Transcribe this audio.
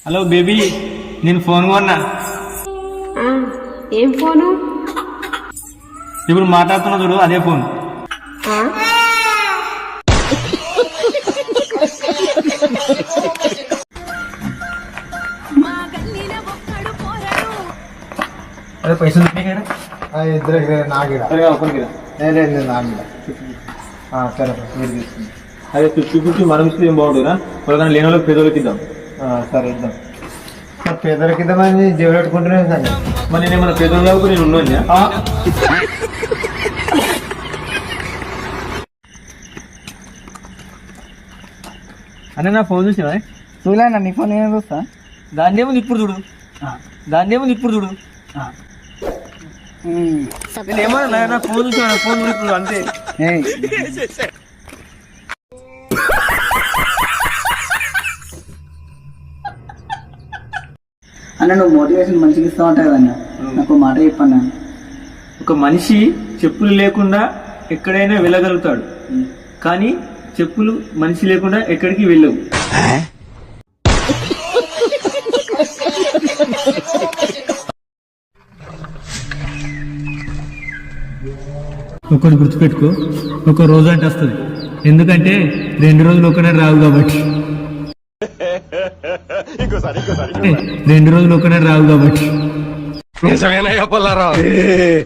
Hello baby, నేను phone కొన్నా. ఏం ఫోను? ఇప్పుడు మాట్లాడుతున్నా చూడు, అదే ఫోన్. అదే పైసలు ఇద్దరు నాగిరా సరే ఒక్కరికి నాగిరా సరే మీరు తీసుకుంది. అదే 50-50 మనం ఇస్తే ఏం బాగుంటుందా? వాళ్ళకన్నా లేని వాళ్ళకి పేదోళ్ళకి ఇద్దాం. సరే ఇద్దాం. పేదలకి ఇద్దామని జేబులు పెట్టుకుంటున్నాను సార్. మరి నేను ఏమన్నా పేదోళ్ళు కాబట్టి నేను ఉన్నాను. అన్న నా ఫోన్ చూసావా? చూలేనా నీ ఫోన్ ఏం చూస్తా? దాన్ని ఏముంది ఇప్పుడు చూడు, దాన్ని ఏముంది ఇప్పుడు చూడు. నేను ఏమన్నా నా ఫోన్ చూసాను, ఫోన్ చూడు అంతే. అన్న నువ్వు మోటివేషన్ మంచిగా ఇస్తా ఉంటావు కదన్నా, నాకు మాట చెప్పన్నా. ఒక మనిషి చెప్పులు లేకుండా ఎక్కడైనా వెళ్ళగలుగుతాడు, కానీ చెప్పులు మనిషి లేకుండా ఎక్కడికి వెళ్ళవు. ఒకటి గుర్తుపెట్టుకో, ఒక రోజు అంటే వస్తుంది, ఎందుకంటే 2 రోజులు ఒకటే రావు కాబట్టి. 2 రోజులు ఒకటే రావు కాబట్టి.